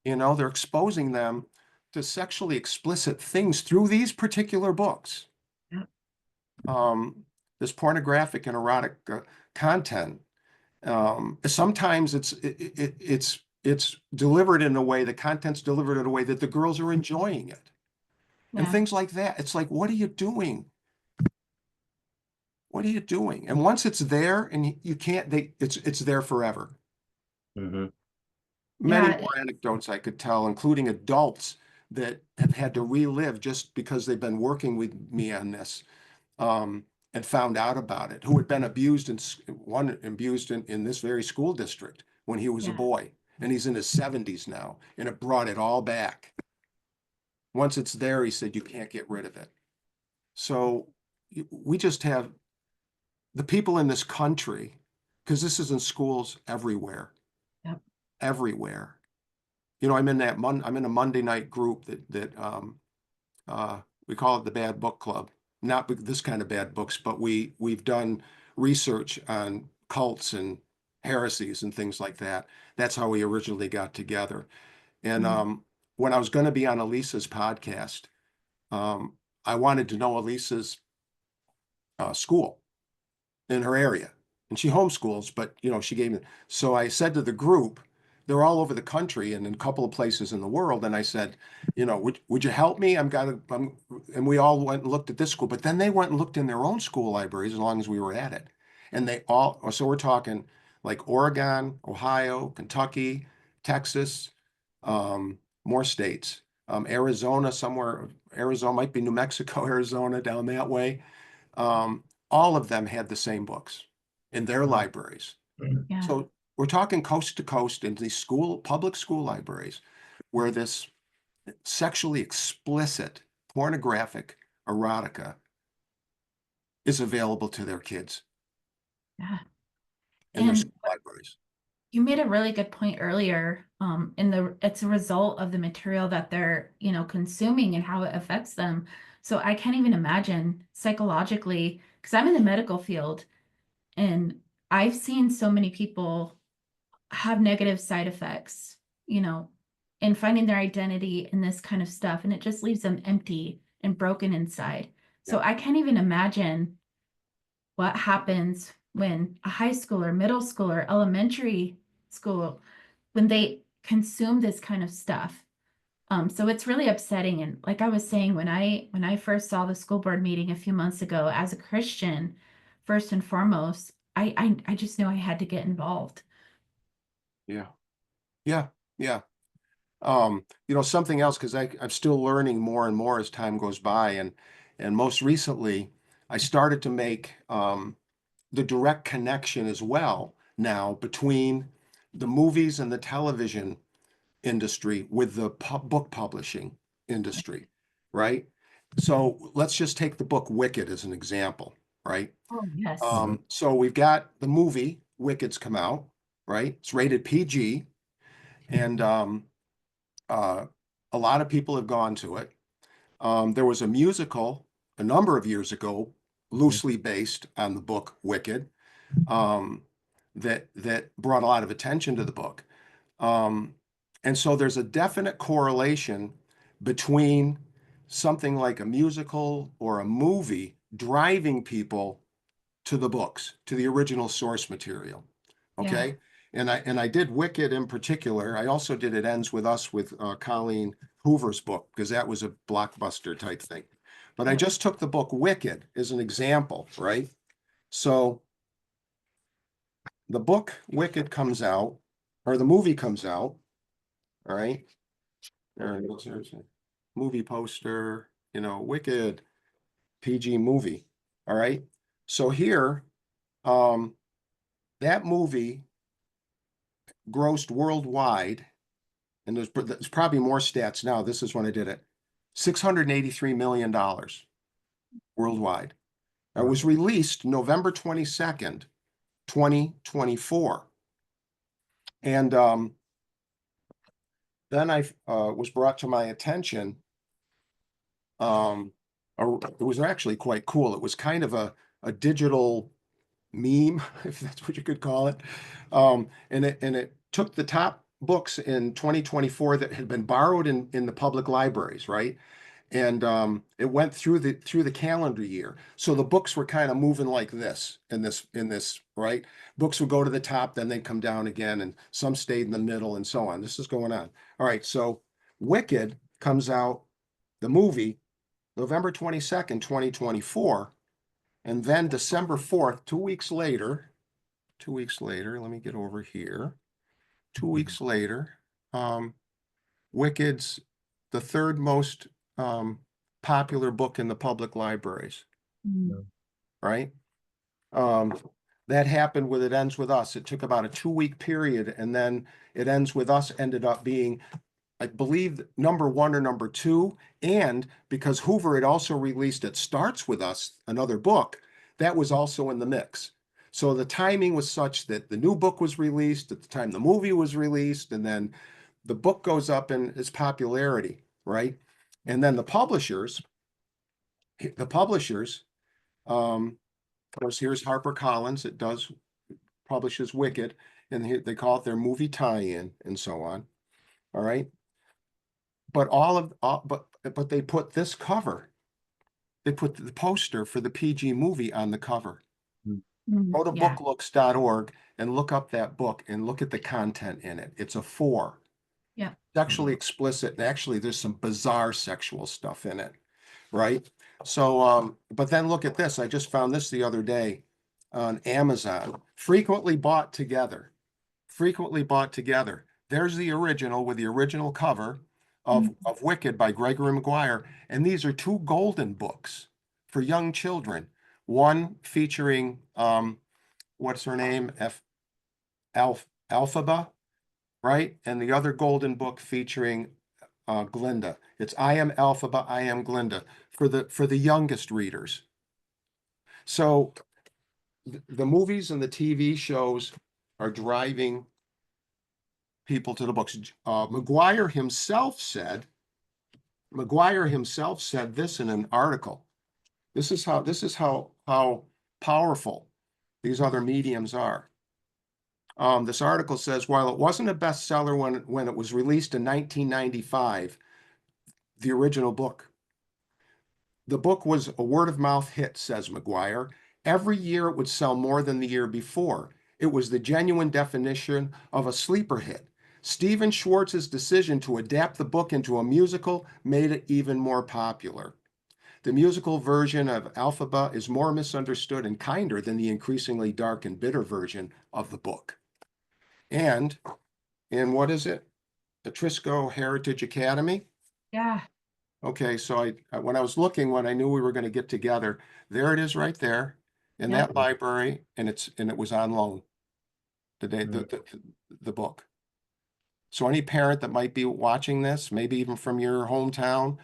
B: They're exposing them to sexually explicit things through these particular books. This pornographic and erotic content. Sometimes it's delivered in a way, the content's delivered in a way that the girls are enjoying it, and things like that. It's like, what are you doing? What are you doing? And once it's there, and you can't, it's there forever.
C: Mhm.
B: Many more anecdotes I could tell, including adults that have had to relive just because they've been working with me on this. And found out about it, who had been abused in this very school district when he was a boy, and he's in his 70s now, and it brought it all back. Once it's there, he said, you can't get rid of it. So we just have the people in this country, because this is in schools everywhere.
A: Yep.
B: Everywhere. I'm in a Monday night group that we call it the Bad Book Club. Not this kind of bad books, but we've done research on cults and heresies and things like that. That's how we originally got together. And when I was going to be on Elisa's podcast, I wanted to know Elisa's school in her area, and she homeschools, but she gave me. So I said to the group, they're all over the country and in a couple of places in the world, and I said, would you help me? And we all went and looked at this school, but then they went and looked in their own school libraries as long as we were at it, and so we're talking like Oregon, Ohio, Kentucky, Texas, more states, Arizona, somewhere. Arizona might be New Mexico, Arizona, down that way. All of them had the same books in their libraries.
A: Yeah.
B: So we're talking coast to coast in these public school libraries where this sexually explicit, pornographic erotica is available to their kids
A: Yeah.
B: in their
A: And
B: school libraries.
A: you made a really good point earlier. It's a result of the material that they're, consuming and how it affects them. So I can't even imagine psychologically, because I'm in the medical field and I've seen so many people have negative side effects, in finding their identity in this kind of stuff. And it just leaves them empty and broken inside. So
B: Yeah.
A: I can't even imagine what happens when a high schooler, middle schooler, elementary school, when they consume this kind of stuff. So it's really upsetting. And like I was saying, when I first saw the school board meeting a few months ago, as a Christian, first and foremost, I just knew I had to get involved.
B: Yeah. Yeah. Yeah. Something else, because I'm still learning more and more as time goes by. And most recently, I started to make the direct connection as well now between the movies and the television industry with the book publishing industry, right? So let's just take the book Wicked as an example, right?
A: Oh, yes.
B: So we've got the movie Wicked's come out, right? It's rated PG, and uh, a lot of people have gone to it. There was a musical a number of years ago, loosely based on the book Wicked, um, that brought a lot of attention to the book. Um, and so there's a definite correlation between something like a musical or a movie driving people to the books, to the original source material.
A: Yeah.
B: Okay. And I did Wicked in particular. I also did It Ends With Us with Colleen Hoover's book, because that was a blockbuster type thing. But I
A: Yep.
B: just took the book Wicked as an example, right? So the book Wicked comes out, or the movie comes out, all right? There it goes. There's a movie poster, Wicked, PG movie. All right. So here, um, that movie grossed worldwide, and there's probably more stats now. This is when I did it. $683 million worldwide. It was released November 22nd, 2024. And then I was brought to my attention. It was actually quite cool. It was kind of a digital meme, if that's what you could call it. And it took the top books in 2024 that had been borrowed in the public libraries, right? And it went through the calendar year. So the books were kind of moving like this in this, right? Books would go to the top, then they'd come down again, and some stayed in the middle, and so on. This is going on. All right, so Wicked comes out, the movie, November 22nd, 2024. And then December 4th, 2 weeks later, let me get over here. 2 weeks later, Wicked's the third most popular book in the public libraries,
A: Mm.
B: right? That happened with It Ends With Us. It took about a 2 week period, and then It Ends With Us ended up being, I believe, number one or number two. And because Hoover had also released It Starts With Us, another book, that was also in the mix. So the timing was such that the new book was released at the time the movie was released, and then the book goes up in its popularity, right? And then the publishers, of course, here's HarperCollins. It publishes Wicked, and they call it their movie tie-in and so on. All right. But but they put this cover. They put the poster for the PG movie on the cover. Go to
A: Yeah.
B: booklooks.org and look up that book and look at the content in it. It's a 4.
A: Yeah.
B: Sexually explicit, and actually there's some bizarre sexual stuff in it, right? So, but then look at this. I just found this the other day on Amazon. Frequently bought together. There's the original with the original cover of Wicked by Gregory Maguire. And these are 2 golden books for young children. One featuring, what's her name? Alphaba, right? And the other golden book featuring Glinda. It's I Am Alphaba, I Am Glinda for the youngest readers. So the movies and the TV shows are driving people to the books. McGuire himself said this in an article. This is how powerful these other mediums are. This article says, while it wasn't a bestseller when it was released in 1995, the original book, the book was a word-of-mouth hit, says McGuire. Every year it would sell more than the year before. It was the genuine definition of a sleeper hit. Stephen Schwartz's decision to adapt the book into a musical made it even more popular. The musical version of Alphaba is more misunderstood and kinder than the increasingly dark and bitter version of the book. And in what is it? The Trisco Heritage Academy?
A: Yeah.
B: Okay, so when I was looking, when I knew we were going to get together, there it is right there in
A: Yeah.
B: that library, and it was on loan the day the book. So any parent that might be watching this, maybe even from your hometown,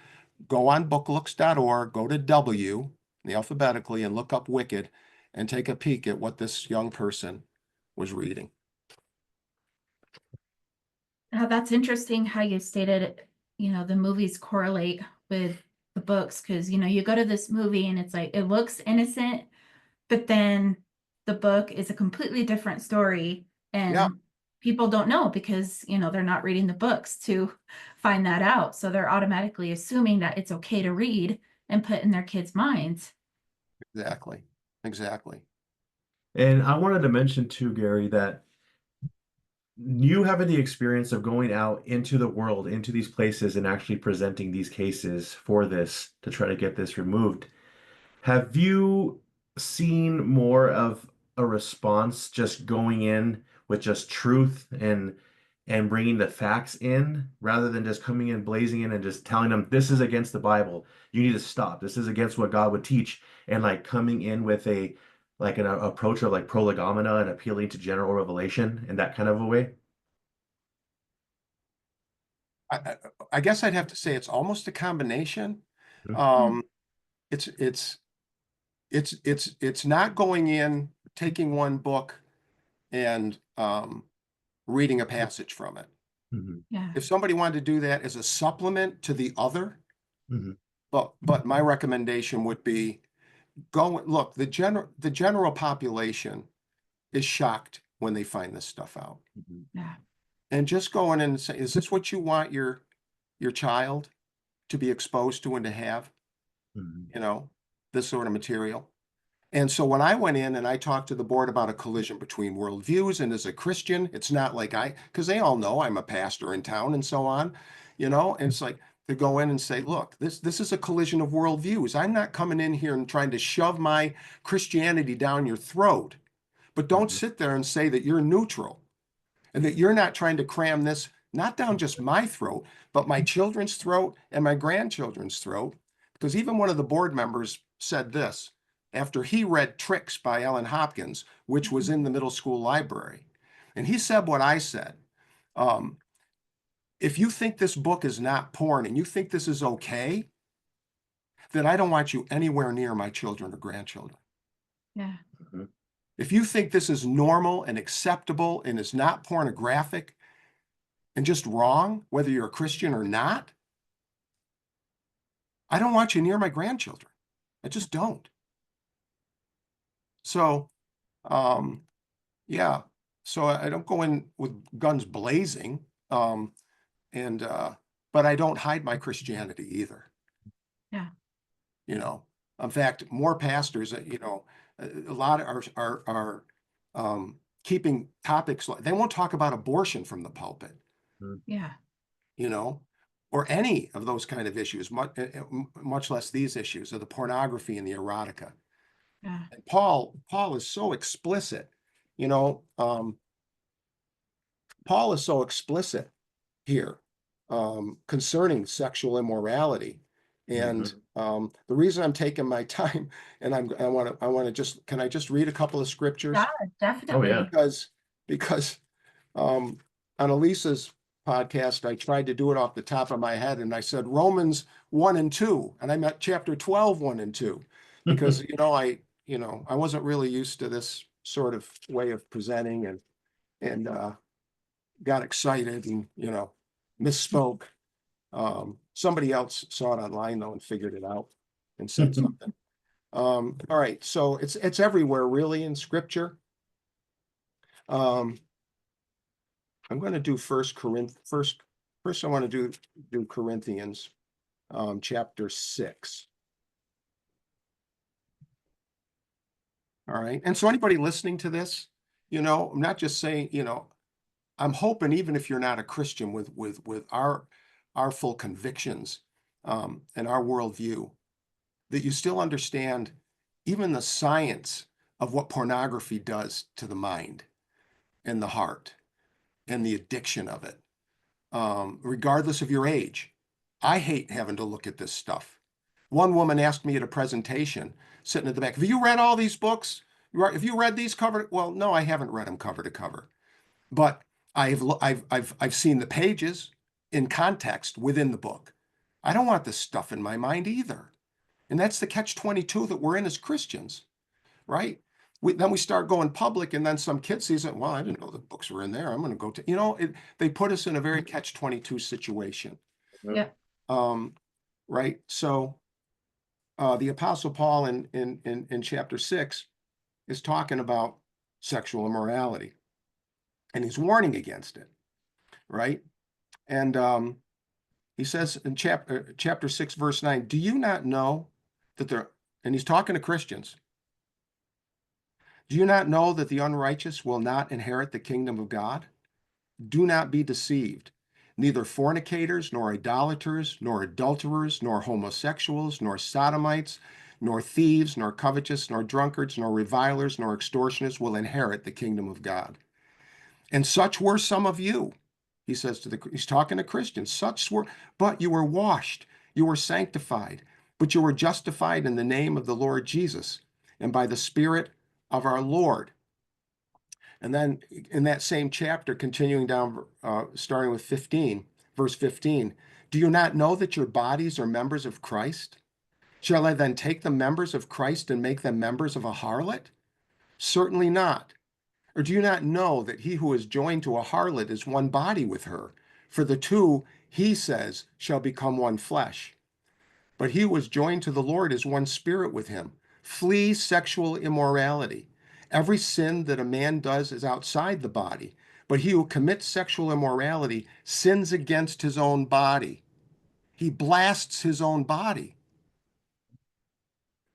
B: go on booklooks.org, go to W, alphabetically, and look up Wicked and take a peek at what this young person was reading.
A: Now, that's interesting how you stated, the movies correlate with the books, because, you go to this movie and it's like, it looks innocent, but then the book is a completely different story. And
B: Yeah.
A: people don't know because, they're not reading the books to find that out. So they're automatically assuming that it's okay to read and put in their kids' minds.
B: Exactly. Exactly.
C: And I wanted to mention too, Gary, that you having the experience of going out into the world, into these places, and actually presenting these cases for this to try to get this removed. Have you seen more of a response just going in with just truth and bringing the facts in rather than just coming in blazing in and just telling them this is against the Bible, you need to stop, this is against what God would teach, and like coming in with an approach of like prolegomena and appealing to general revelation in that kind of a way?
B: I guess I'd have to say it's almost a combination.
C: Mhm.
B: Um, it's not going in, taking one book and reading a passage from it.
C: Mhm.
A: Yeah.
B: If somebody wanted to do that as a supplement to the other,
C: Mhm.
B: but my recommendation would be look, the general population is shocked when they find this stuff out.
C: Mhm.
A: Yeah.
B: And just go in and say, is this what you want your child to be exposed to and to have?
C: Mhm.
B: This sort of material. And so when I went in and I talked to the board about a collision between worldviews, and as a Christian, it's not like because they all know I'm a pastor in town and so on, and it's like to go in and say, look, this is a collision of worldviews. I'm not coming in here and trying to shove my Christianity down your throat, but don't
C: Mhm.
B: sit there and say that you're neutral and that you're not trying to cram this not down just my throat, but my children's throat and my grandchildren's throat. Because even one of the board members said this after he read Tricks by Ellen Hopkins, which was in the middle school library. And he said what I said. If you think this book is not porn and you think this is okay, then I don't want you anywhere near my children or grandchildren.
A: Yeah.
C: Mhm.
B: If you think this is normal and acceptable and is not pornographic and just wrong, whether you're a Christian or not, I don't want you near my grandchildren. I just don't. So, yeah. So I don't go in with guns blazing. But I don't hide my Christianity either.
A: Yeah.
B: In fact, more pastors, a lot are keeping topics like they won't talk about abortion from the pulpit,
A: Yeah.
B: or any of those kind of issues, much less these issues of the pornography and the erotica.
A: Yeah.
B: And Paul is so explicit, Paul is so explicit here concerning sexual immorality. And the reason I'm taking my time and I want to just, can I just read a couple of
A: Yeah,
B: scriptures?
C: Oh yeah.
A: definitely.
B: Because On Elisa's podcast, I tried to do it off the top of my head, and I said Romans 1 and 2, and I meant chapter 12, 1 and 2, because I wasn't really used to this sort of way of presenting, and got excited and misspoke. Somebody else saw it online though and figured it out and said something. All right, so it's everywhere really in scripture. I'm going to do first I want to do Corinthians chapter 6. All right, and so anybody listening to this, I'm not just saying, I'm hoping even if you're not a Christian with our full convictions and our worldview, that you still understand even the science of what pornography does to the mind and the heart and the addiction of it, regardless of your age. I hate having to look at this stuff. One woman asked me at a presentation, sitting at the back, have you read all these books? Have you read these cover? Well, no, I haven't read them cover to cover, but I've seen the pages in context within the book. I don't want this stuff in my mind either. And that's the catch-22 that we're in as Christians, right? Then we start going public, and then some kid sees it. Well, I didn't know the books were in there. I'm going to go to, they put us in a very catch-22 situation.
A: Yeah.
B: Right. So the Apostle Paul in chapter 6 is talking about sexual immorality, and he's warning against it, right? And he says in chapter 6, verse 9, do you not know that and he's talking to Christians, do you not know that the unrighteous will not inherit the kingdom of God? Do not be deceived. Neither fornicators, nor idolaters, nor adulterers, nor homosexuals, nor sodomites, nor thieves, nor covetous, nor drunkards, nor revilers, nor extortioners will inherit the kingdom of God. And such were some of you. He says he's talking to Christians, but you were washed, you were sanctified, but you were justified in the name of the Lord Jesus and by the Spirit of our Lord. And then in that same chapter, continuing down, starting with verse 15, do you not know that your bodies are members of Christ? Shall I then take the members of Christ and make them members of a harlot? Certainly not. Or do you not know that he who is joined to a harlot is one body with her? For the two, he says, shall become one flesh. But he who is joined to the Lord is one spirit with him. Flee sexual immorality. Every sin that a man does is outside the body, but he who commits sexual immorality sins against his own body. He blasts his own body.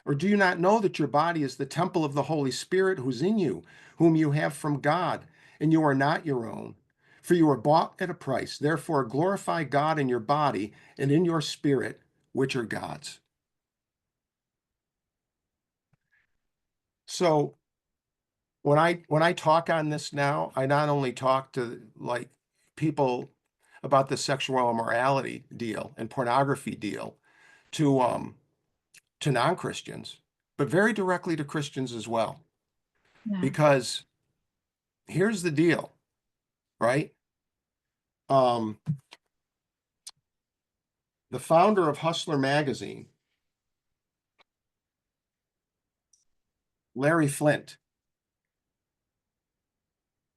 B: Or do you not know that your body is the temple of the Holy Spirit who's in you, whom you have from God, and you are not your own? For you are bought at a price. Therefore glorify God in your body and in your spirit, which are God's. So when I talk on this now, I not only talk to like people about the sexual immorality deal and pornography deal to non-Christians, but very directly to Christians as well.
A: Yeah.
B: Because here's the deal, right? The founder of Hustler magazine, Larry Flint,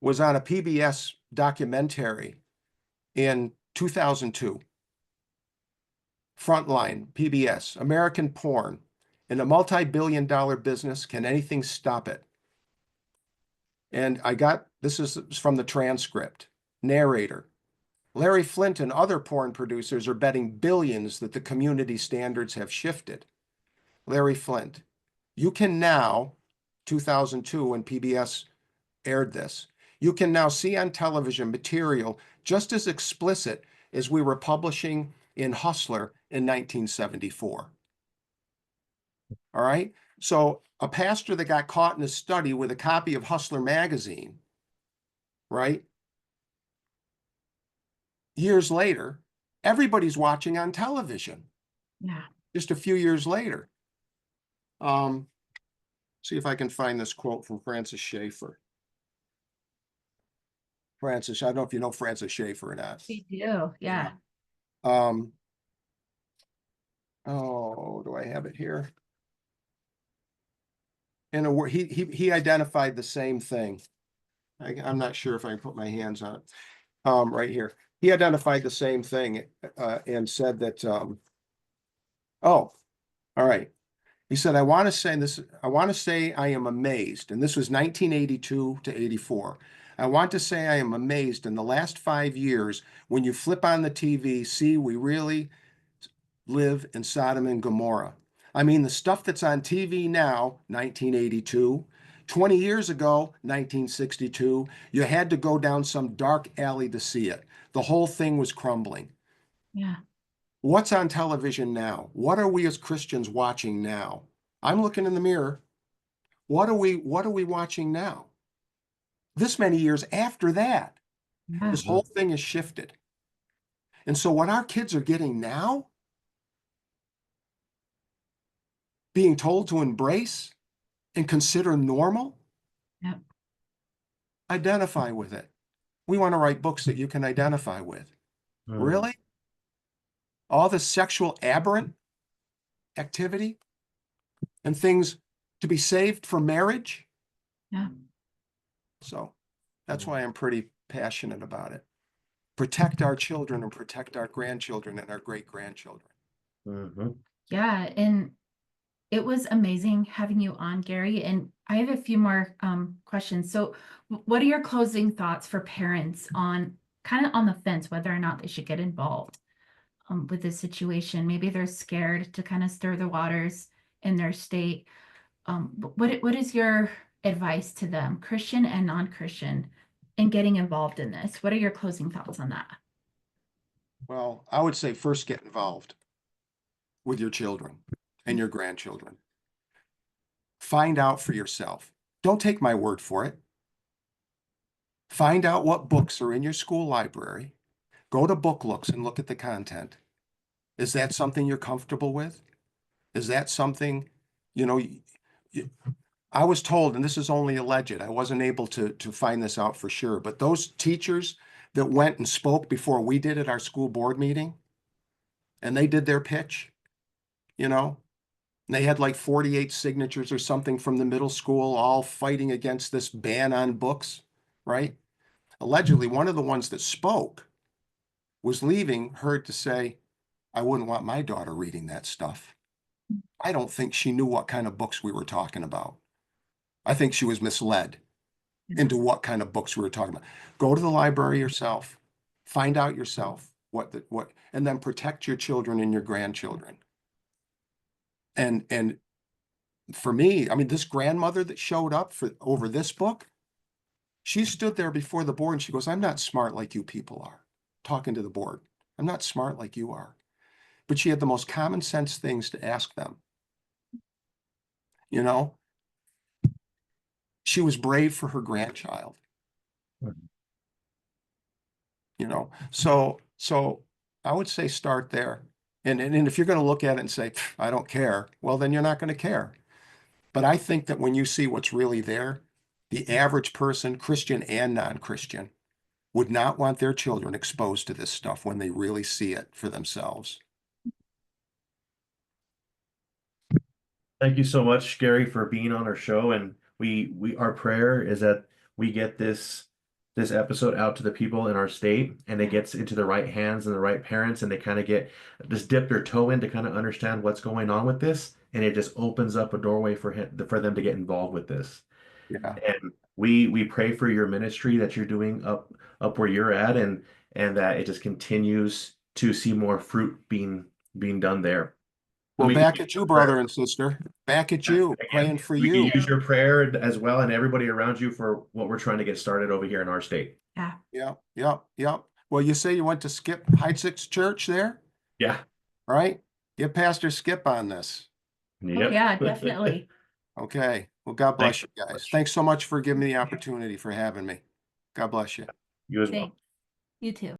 B: was on a PBS documentary in 2002. Frontline, PBS, American porn. In a multi-billion-dollar business, can anything stop it? And this is from the transcript. Narrator, Larry Flint and other porn producers are betting billions that the community standards have shifted. Larry Flint, you can now, 2002 when PBS aired this, you can now see on television material just as explicit as we were publishing in Hustler in 1974. All right? So a pastor that got caught in a study with a copy of Hustler magazine, right? Years later, everybody's watching on television.
A: Yeah.
B: Just a few years later. See if I can find this quote from Francis Schaeffer. Francis. I don't know if you know Francis Schaeffer or not.
A: We do, yeah.
B: Um, oh, do I have it here? In a word, he identified the same thing. I'm not sure if I can put my hands on it. Right here. He identified the same thing and said that, oh, all right. He said, I want to say this, I want to say I am amazed, and this was 1982 to 84. I want to say I am amazed in the last 5 years when you flip on the TV, see we really live in Sodom and Gomorrah. I mean, the stuff that's on TV now, 1982, 20 years ago, 1962, you had to go down some dark alley to see it. The whole thing was crumbling.
A: Yeah.
B: What's on television now? What are we as Christians watching now? I'm looking in the mirror. What are we watching now? This many years after that,
A: Yeah.
B: this whole thing has shifted. And so what our kids are getting now, being told to embrace and consider normal,
A: Yep.
B: identify with it. We want to write books that you can identify with. Really? All the sexual aberrant activity and things to be saved for marriage.
A: Yeah.
B: So that's why I'm pretty passionate about it. Protect our children and protect our grandchildren and our great-grandchildren.
A: Yeah, and it was amazing having you on, Gary. And I have a few more questions. So what are your closing thoughts for parents on kind of on the fence, whether or not they should get involved with this situation? Maybe they're scared to kind of stir the waters in their state. What is your advice to them, Christian and non-Christian, in getting involved in this? What are your closing thoughts on that?
B: Well, I would say first get involved with your children and your grandchildren. Find out for yourself. Don't take my word for it. Find out what books are in your school library. Go to Book Looks and look at the content. Is that something you're comfortable with? Is that something, I was told, and this is only alleged, I wasn't able to find this out for sure, but those teachers that went and spoke before we did at our school board meeting, and they did their pitch, and they had like 48 signatures or something from the middle school, all fighting against this ban on books, right? Allegedly, one of the ones that spoke was leaving heard to say, I wouldn't want my daughter reading that stuff. I don't think she knew what kind of books we were talking about. I think she was misled into what kind of books we were talking about. Go to the library yourself, find out yourself what, and then protect your children and your grandchildren. And for me, I mean, this grandmother that showed up over this book, she stood there before the board and she goes, I'm not smart like you people are, talking to the board. I'm not smart like you are. But she had the most common sense things to ask them. She was brave for her grandchild. So I would say start there. And if you're going to look at it and say, I don't care, well, then you're not going to care. But I think that when you see what's really there, the average person, Christian and non-Christian, would not want their children exposed to this stuff when they really see it for themselves.
C: Thank you so much, Gary, for being on our show. And our prayer is that we get this episode out to the people in our state and it gets into the right hands and the right parents, and they kind of just dip their toe in to kind of understand what's going on with this. And it just opens up a doorway for them to get involved with this.
B: Yeah.
C: And we pray for your ministry that you're doing up where you're at, and that it just continues to see more fruit being done there.
B: Well, back at you, brother and sister. Back at you, praying for
C: we
B: you.
C: can use your prayer as well and everybody around you for what we're trying to get started over here in our state.
A: Yeah.
B: Well, you say you went to Skip Heitzig's church there?
C: Yeah.
B: Right? Get Pastor Skip on this.
C: Yep.
A: Oh, yeah, definitely.
B: Okay. Well, God bless you guys.
C: Much.
B: Thanks so much for giving me the opportunity, for having me. God bless you.
C: You as well.
A: Thanks. You too.